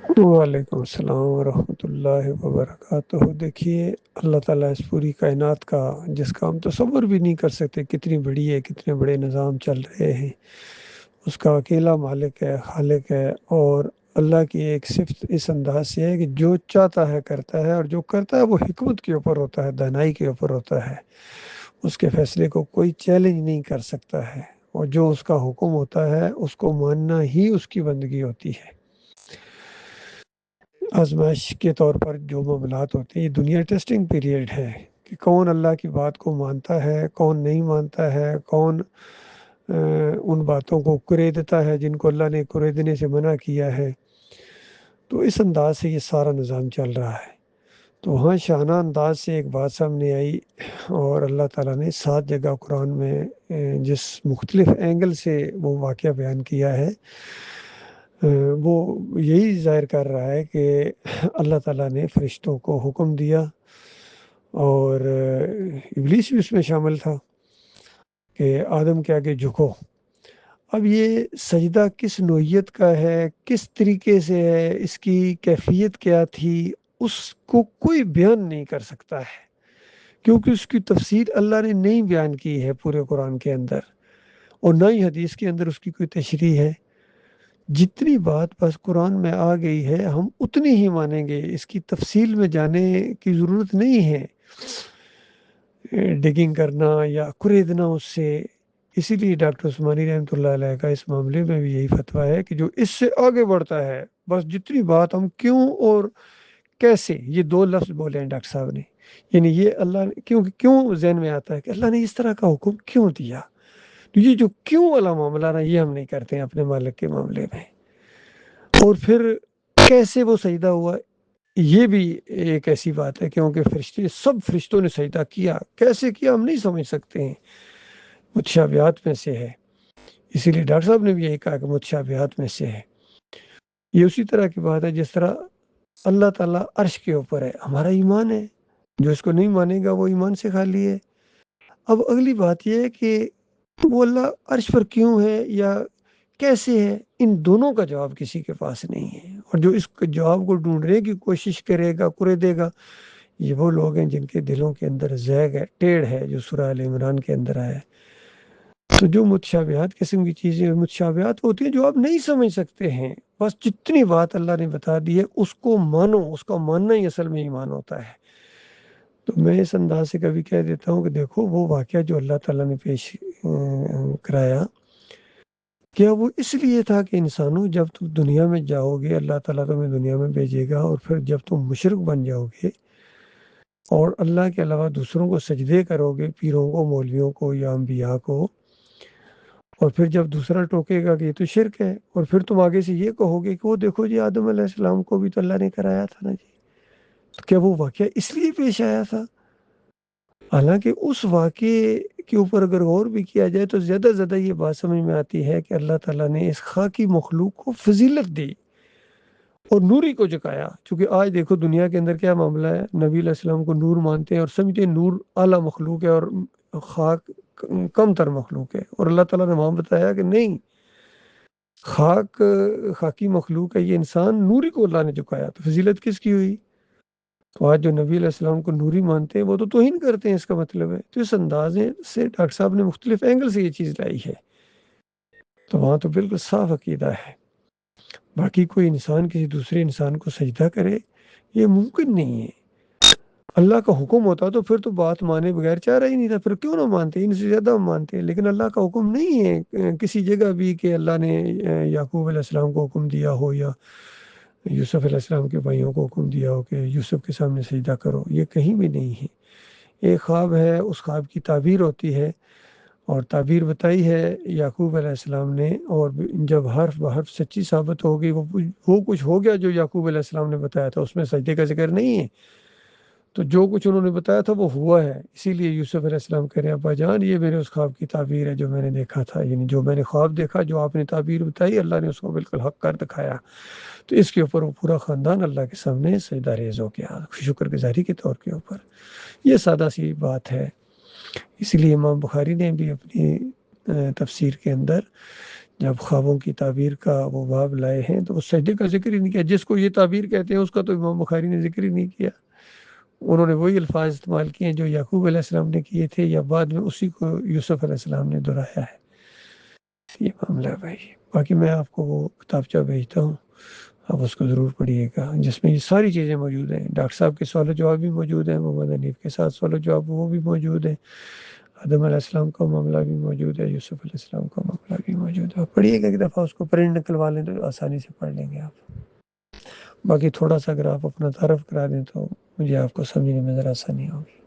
وعلیکم السلام ورحمۃ اللہ وبرکاتہ۔ دیکھیے، اللہ تعالیٰ اس پوری کائنات کا، جس کا ہم تصور بھی نہیں کر سکتے کتنی بڑی ہے، کتنے بڑے نظام چل رہے ہیں، اس کا اکیلا مالک ہے، خالق ہے۔ اور اللہ کی ایک صفت اس انداز سے ہے کہ جو چاہتا ہے کرتا ہے، اور جو کرتا ہے وہ حکمت کے اوپر ہوتا ہے، دانائی کے اوپر ہوتا ہے۔ اس کے فیصلے کو کوئی چیلنج نہیں کر سکتا ہے، اور جو اس کا حکم ہوتا ہے اس کو ماننا ہی اس کی بندگی ہوتی ہے۔ آزمائش کے طور پر جو معاملات ہوتے ہیں، یہ دنیا ٹیسٹنگ پیریڈ ہے کہ کون اللہ کی بات کو مانتا ہے، کون نہیں مانتا ہے، کون ان باتوں کو کریدتا ہے جن کو اللہ نے کریدنے سے منع کیا ہے۔ تو اس انداز سے یہ سارا نظام چل رہا ہے۔ تو وہاں شانہ انداز سے ایک بات سامنے آئی، اور اللہ تعالیٰ نے 7 جگہ قرآن میں جس مختلف اینگل سے وہ واقعہ بیان کیا ہے، وہ یہی ظاہر کر رہا ہے کہ اللہ تعالیٰ نے فرشتوں کو حکم دیا، اور ابلیس بھی اس میں شامل تھا، کہ آدم کے آگے جھکو۔ اب یہ سجدہ کس نوعیت کا ہے، کس طریقے سے ہے، اس کی کیفیت کیا تھی، اس کو کوئی بیان نہیں کر سکتا ہے، کیونکہ اس کی تفسیر اللہ نے نہیں بیان کی ہے پورے قرآن کے اندر، اور نہ ہی حدیث کے اندر اس کی کوئی تشریح ہے۔ جتنی بات بس قرآن میں آ گئی ہے ہم اتنی ہی مانیں گے، اس کی تفصیل میں جانے کی ضرورت نہیں ہے، ڈگنگ کرنا یا خریدنا اس سے۔ اسی لیے ڈاکٹر عثمانی رحمۃ اللہ علیہ کا اس معاملے میں بھی یہی فتویٰ ہے کہ جو اس سے آگے بڑھتا ہے، بس جتنی بات ہم کیوں اور کیسے، یہ 2 لفظ بولے ہیں ڈاکٹر صاحب نے، یعنی یہ اللہ نے کیوں ذہن میں آتا ہے کہ اللہ نے اس طرح کا حکم کیوں دیا، تو یہ جو کیوں والا معاملہ نا، یہ ہم نہیں کرتے ہیں اپنے مالک کے معاملے میں۔ اور پھر کیسے وہ سجدہ ہوا، یہ بھی ایک ایسی بات ہے، کیونکہ سب فرشتوں نے سجدہ کیا، کیسے کیا ہم نہیں سمجھ سکتے ہیں، متشابہات میں سے ہے۔ اسی لیے ڈاکٹر صاحب نے بھی یہی کہا کہ متشابہات میں سے ہے۔ یہ اسی طرح کی بات ہے جس طرح اللہ تعالیٰ عرش کے اوپر ہے، ہمارا ایمان ہے، جو اس کو نہیں مانے گا وہ ایمان سے خالی ہے۔ اب اگلی بات یہ ہے کہ وہ اللہ عرش پر کیوں ہے یا کیسے ہے، ان دونوں کا جواب کسی کے پاس نہیں ہے، اور جو اس جواب کو ڈھونڈنے کی کوشش کرے گا، کرے دے گا، یہ وہ لوگ ہیں جن کے دلوں کے اندر زیغ ہے، ٹیڑھ ہے، جو سورہ آل عمران کے اندر آیا ہے۔ تو جو متشابہات قسم کی چیزیں، متشابہات ہوتی ہیں جو آپ نہیں سمجھ سکتے ہیں، بس جتنی بات اللہ نے بتا دی ہے اس کو مانو، اس کا ماننا ہی اصل میں ایمان ہوتا ہے۔ تو میں اس انداز سے کبھی کہہ دیتا ہوں کہ دیکھو وہ واقعہ جو اللہ تعالیٰ نے پیش کرایا، کیا وہ اس لیے تھا کہ انسانوں جب تم دنیا میں جاؤ گے، اللہ تعالیٰ تمہیں دنیا میں بھیجے گا، اور پھر جب تم مشرک بن جاؤ گے اور اللہ کے علاوہ دوسروں کو سجدے کرو گے، پیروں کو، مولویوں کو یا انبیاء کو، اور پھر جب دوسرا ٹوکے گا کہ یہ تو شرک ہے، اور پھر تم آگے سے یہ کہو گے کہ وہ دیکھو جی آدم علیہ السلام کو بھی تو اللہ نے کرایا تھا نا جی، تو کیا وہ واقعہ اس لیے پیش آیا تھا؟ حالانکہ اس واقعے کے اوپر اگر غور بھی کیا جائے تو زیادہ زیادہ یہ بات سمجھ میں آتی ہے کہ اللہ تعالیٰ نے اس خاکی مخلوق کو فضیلت دی اور نوری کو جھکایا۔ چونکہ آج دیکھو دنیا کے اندر کیا معاملہ ہے، نبی علیہ السلام کو نور مانتے ہیں اور سمجھتے ہیں نور اعلیٰ مخلوق ہے اور خاک کم تر مخلوق ہے، اور اللہ تعالیٰ نے وہاں بتایا کہ نہیں، خاکی مخلوق ہے یہ انسان، نوری کو اللہ نے جھکایا، تو فضیلت کس کی ہوئی؟ تو آج جو نبی علیہ السلام کو نوری مانتے ہیں وہ تو توہین کرتے ہیں، اس کا مطلب ہے۔ تو اس اندازے سے ڈاکٹر صاحب نے مختلف اینگل سے یہ چیز لائی ہے، تو وہاں تو بالکل صاف عقیدہ ہے۔ باقی کوئی انسان کسی دوسرے انسان کو سجدہ کرے، یہ ممکن نہیں ہے۔ اللہ کا حکم ہوتا تو پھر تو بات مانے بغیر چارہ ہی نہیں تھا، پھر کیوں نہ مانتے، ان سے زیادہ ہم مانتے ہیں، لیکن اللہ کا حکم نہیں ہے کسی جگہ بھی کہ اللہ نے یعقوب علیہ السلام کو حکم دیا ہو یا یوسف علیہ السلام کے بھائیوں کو حکم دیا ہو کہ یوسف کے سامنے سجدہ کرو، یہ کہیں بھی نہیں ہے۔ ایک خواب ہے، اس خواب کی تعبیر ہوتی ہے، اور تعبیر بتائی ہے یعقوب علیہ السلام نے، اور جب حرف بحرف سچی ثابت ہو گئی، وہ کچھ ہو گیا جو یعقوب علیہ السلام نے بتایا تھا، اس میں سجدے کا ذکر نہیں ہے، تو جو کچھ انہوں نے بتایا تھا وہ ہوا ہے۔ اسی لیے یوسف علیہ السلام کہہ رہے ہیں ابا جان یہ میرے اس خواب کی تعبیر ہے جو میں نے دیکھا تھا، یعنی جو میں نے خواب دیکھا، جو آپ نے تعبیر بتائی، اللہ نے اس کو بالکل حق کر دکھایا۔ تو اس کے اوپر وہ پورا خاندان اللہ کے سامنے سجدہ ریز ہو گیا، شکر گزاری کے طور کے اوپر۔ یہ سادہ سی بات ہے۔ اس لیے امام بخاری نے بھی اپنی تفسیر کے اندر جب خوابوں کی تعبیر کا وہ باب لائے ہیں تو اس سجدے کا ذکر ہی نہیں کیا. جس کو یہ تعبیر کہتے ہیں اس کا تو امام بخاری نے ذکر ہی نہیں کیا. انہوں نے وہی الفاظ استعمال کیے ہیں جو یعقوب علیہ السلام نے کیے تھے یا بعد میں اسی کو یوسف علیہ السلام نے دہرایا ہے. یہ معاملہ ہے بھائی. باقی میں آپ کو وہ کتابچہ بھیجتا ہوں, آپ اس کو ضرور پڑھیے گا, جس میں یہ ساری چیزیں موجود ہیں. ڈاکٹر صاحب کے سوال و جواب بھی موجود ہیں, محمد حنیف کے ساتھ سوال و جواب وہ بھی موجود ہیں, آدم علیہ السلام کا معاملہ بھی موجود ہے, یوسف علیہ السلام کا معاملہ بھی موجود ہے. پڑھیے گا ایک دفعہ, اس کو پرنٹ نکلوا لیں تو آسانی سے پڑھ لیں گے آپ. باقی تھوڑا سا اگر آپ اپنا تعارف کرا دیں تو مجھے آپ کو سمجھنے میں ذرا آسانی ہوگی.